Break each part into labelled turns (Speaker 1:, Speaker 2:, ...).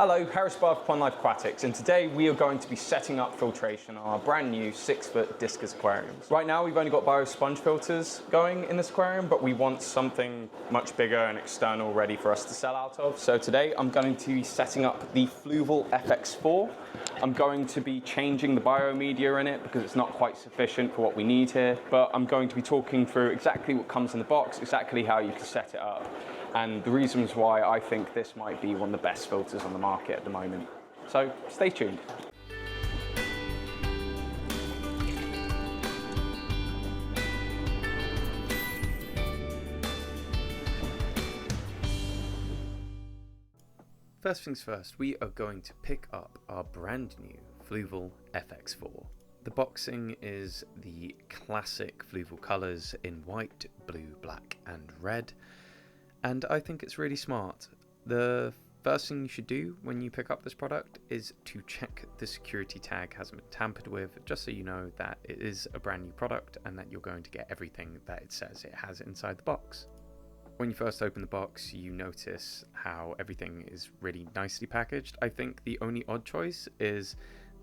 Speaker 1: Hello, Harris Barth Pond Life Aquatics, and today we are going to be setting up filtration on our brand new 6-foot Discus Aquariums. Right now we've only got bio sponge filters going in this aquarium, but we want something much bigger and external ready for us to sell out of. So today I'm going to be setting up the Fluval FX4. I'm going to be changing the biomedia in it because it's not quite sufficient for what we need here, but I'm going to be talking through exactly what comes in the box, exactly how you can set it up, and the reasons why I think this might be one of the best filters on the market at the moment. So stay tuned.
Speaker 2: First things first, we are going to pick up our brand new Fluval FX4. The boxing is the classic Fluval colours in white, blue, black and red, and I think it's really smart. The first thing you should do when you pick up this product is to check the security tag hasn't been tampered with, just so you know that it is a brand new product and that you're going to get everything that it says it has inside the box. When you first open the box, you notice how everything is really nicely packaged. I think the only odd choice is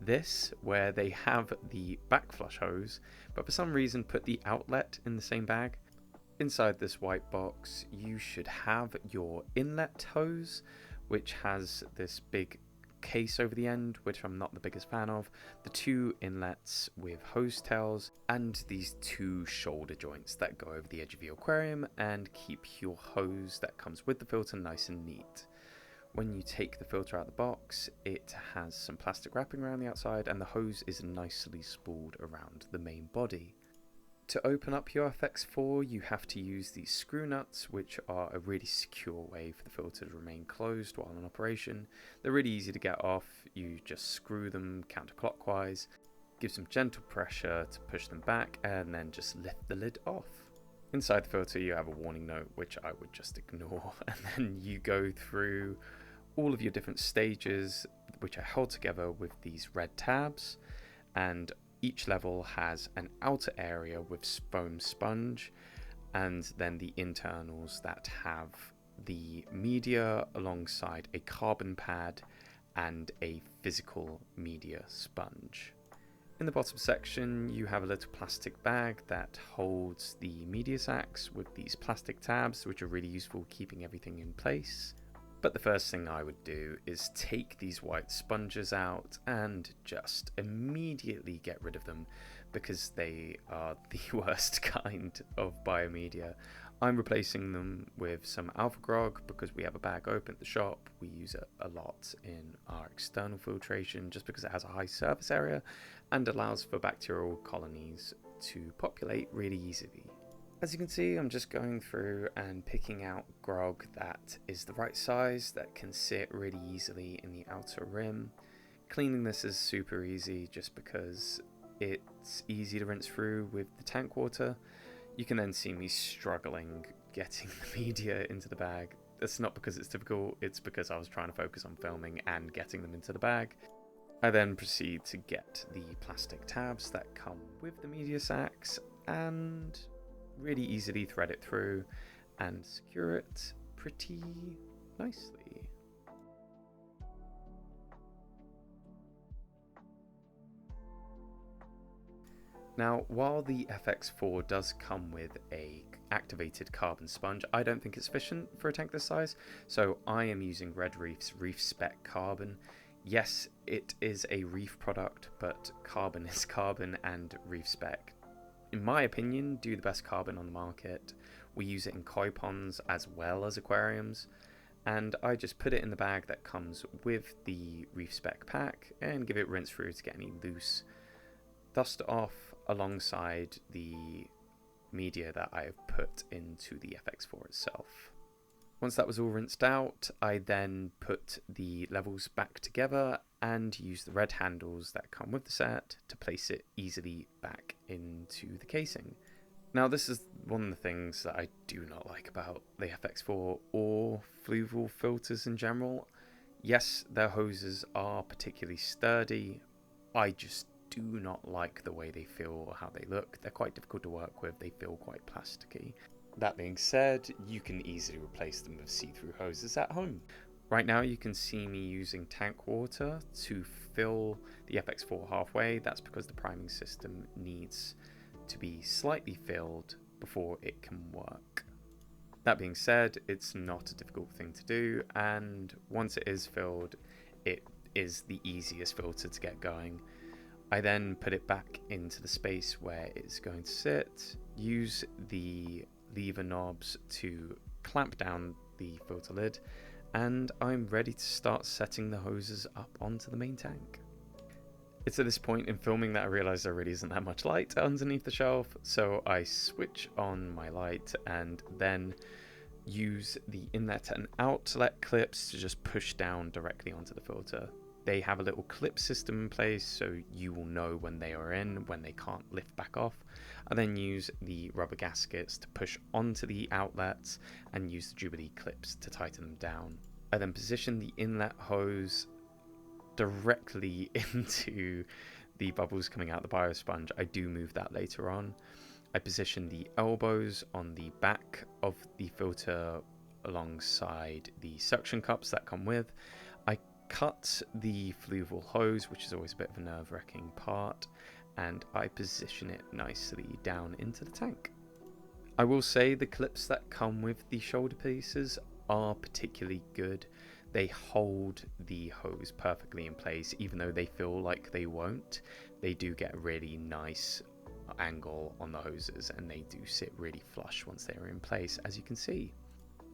Speaker 2: this, where they have the back flush hose, but for some reason put the outlet in the same bag. Inside this white box, you should have your inlet hose, which has this big case over the end, which I'm not the biggest fan of, the two inlets with hose tails, and these two shoulder joints that go over the edge of your aquarium and keep your hose that comes with the filter nice and neat. When you take the filter out of the box, it has some plastic wrapping around the outside and the hose is nicely spooled around the main body. To open up your FX4, you have to use these screw nuts, which are a really secure way for the filter to remain closed while in operation. They're really easy to get off. You just screw them counterclockwise, give some gentle pressure to push them back, and then just lift the lid off. Inside the filter you have a warning note, which I would just ignore, and then you go through all of your different stages, which are held together with these red tabs, and each level has an outer area with foam sponge, and then the internals that have the media alongside a carbon pad and a physical media sponge. In the bottom section you have a little plastic bag that holds the media sacs with these plastic tabs, which are really useful keeping everything in place. But the first thing I would do is take these white sponges out and just immediately get rid of them, because they are the worst kind of biomedia. I'm replacing them with some Alfagrog because we have a bag open at the shop. We use it a lot in our external filtration just because it has a high surface area and allows for bacterial colonies to populate really easily. As you can see, I'm just going through and picking out grog that is the right size, that can sit really easily in the outer rim. Cleaning this is super easy just because it's easy to rinse through with the tank water. You can then see me struggling getting the media into the bag. That's not because it's difficult, it's because I was trying to focus on filming and getting them into the bag. I then proceed to get the plastic tabs that come with the media sacs and really easily thread it through and secure it pretty nicely. Now, while the FX4 does come with a activated carbon sponge, I don't think it's sufficient for a tank this size, so I am using Red Reef's Reef Spec Carbon. Yes, it is a Reef product, but carbon is carbon, and Reef Spec, in my opinion, do the best carbon on the market. We use it in koi ponds as well as aquariums, and I just put it in the bag that comes with the Reef Spec pack and give it rinse through to get any loose dust off alongside the media that I have put into the FX4 itself. Once that was all rinsed out, I then put the levels back together and use the red handles that come with the set to place it easily back into the casing. Now, this is one of the things that I do not like about the FX4 or Fluval filters in general. Yes, their hoses are particularly sturdy. I just do not like the way they feel or how they look. They're quite difficult to work with. They feel quite plasticky. That being said, you can easily replace them with see-through hoses at home. Right now you can see me using tank water to fill the FX4 halfway. That's because the priming system needs to be slightly filled before it can work. That being said, it's not a difficult thing to do, and once it is filled, it is the easiest filter to get going. I then put it back into the space where it's going to sit, use the lever knobs to clamp down the filter lid, and I'm ready to start setting the hoses up onto the main tank. It's at this point in filming that I realise there really isn't that much light underneath the shelf, so I switch on my light and then use the inlet and outlet clips to just push down directly onto the filter. They have a little clip system in place, so you will know when they are in, when they can't lift back off. I then use the rubber gaskets to push onto the outlets and use the Jubilee clips to tighten them down. I then position the inlet hose directly into the bubbles coming out the biosponge. I do move that later on. I position the elbows on the back of the filter alongside the suction cups that come with. I cut the Fluval hose, which is always a bit of a nerve-wracking part, and I position it nicely down into the tank. I will say the clips that come with the shoulder pieces are particularly good. They hold the hose perfectly in place, even though they feel like they won't. They do get a really nice angle on the hoses, and they do sit really flush once they are in place, as you can see.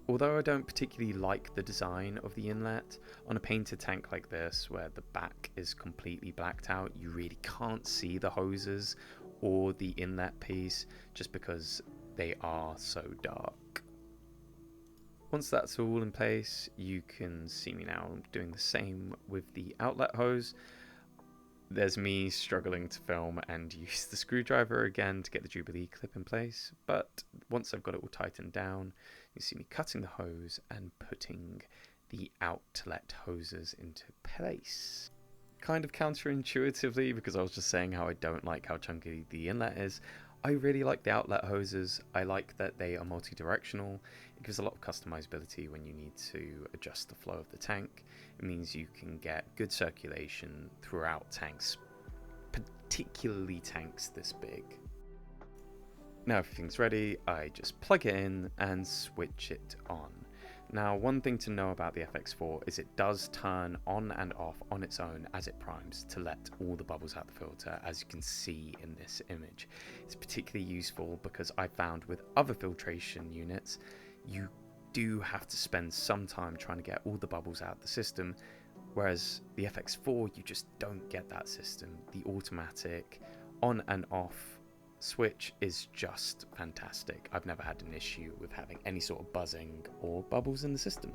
Speaker 2: Although I don't particularly like the design of the inlet, on a painted tank like this, where the back is completely blacked out, you really can't see the hoses or the inlet piece just because they are so dark. Once that's all in place, you can see me now doing the same with the outlet hose. There's me struggling to film and use the screwdriver again to get the Jubilee clip in place, but once I've got it all tightened down, you see me cutting the hose and putting the outlet hoses into place. Kind of counterintuitively, because I was just saying how I don't like how chunky the inlet is, I really like the outlet hoses. I like that they are multi-directional. It gives a lot of customizability when you need to adjust the flow of the tank. It means you can get good circulation throughout tanks, particularly tanks this big. Now everything's ready, I just plug it in and switch it on. Now, one thing to know about the FX4 is it does turn on and off on its own as it primes to let all the bubbles out the filter, as you can see in this image. It's particularly useful because I found with other filtration units, you do have to spend some time trying to get all the bubbles out of the system, whereas the FX4, you just don't get that system. The automatic on and off switch is just fantastic. I've never had an issue with having any sort of buzzing or bubbles in the system.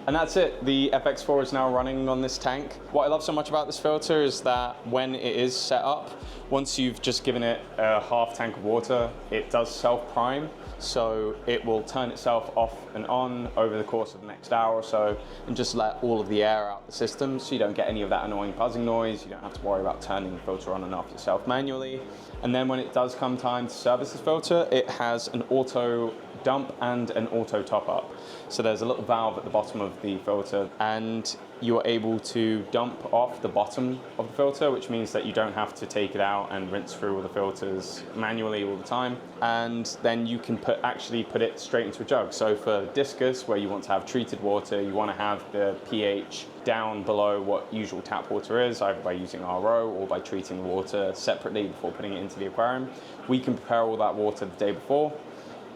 Speaker 1: And that's it, the FX4 is now running on this tank. What I love so much about this filter is that when it is set up, once you've just given it a half tank of water, it does self-prime. So it will turn itself off and on over the course of the next hour or so and just let all of the air out the system so you don't get any of that annoying buzzing noise. You don't have to worry about turning the filter on and off yourself manually. And then when it does come time to service this filter, it has an auto dump and an auto top up. So there's a little valve at the bottom of the filter and you're able to dump off the bottom of the filter, which means that you don't have to take it out and rinse through all the filters manually all the time. And then you can actually put it straight into a jug. So for Discus, where you want to have treated water, you want to have the pH down below what usual tap water is, either by using RO or by treating the water separately before putting it into the aquarium. We can prepare all that water the day before.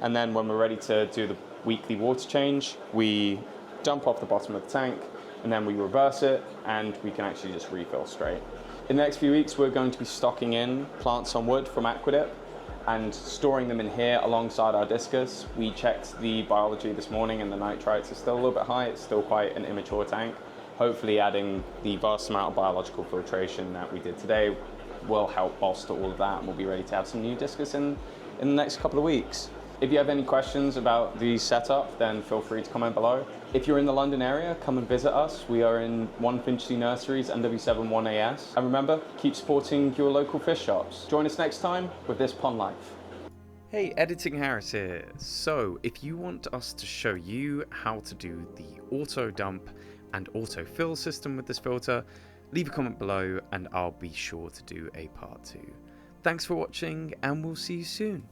Speaker 1: And then when we're ready to do the weekly water change, we dump off the bottom of the tank and then we reverse it and we can actually just refill straight. In the next few weeks, we're going to be stocking in plants on wood from Aquadip and storing them in here alongside our Discus. We checked the biology this morning and the nitrites are still a little bit high. It's still quite an immature tank. Hopefully adding the vast amount of biological filtration that we did today will help bolster all of that and we'll be ready to have some new Discus in the next couple of weeks. If you have any questions about the setup, then feel free to comment below. If you're in the London area, come and visit us. We are in 1 Finchley Nurseries, NW7 1AS. And remember, keep supporting your local fish shops. Join us next time with This Pond Life.
Speaker 2: Hey, Editing Harris here. So, if you want us to show you how to do the auto dump and auto fill system with this filter, leave a comment below and I'll be sure to do a part 2. Thanks for watching and we'll see you soon.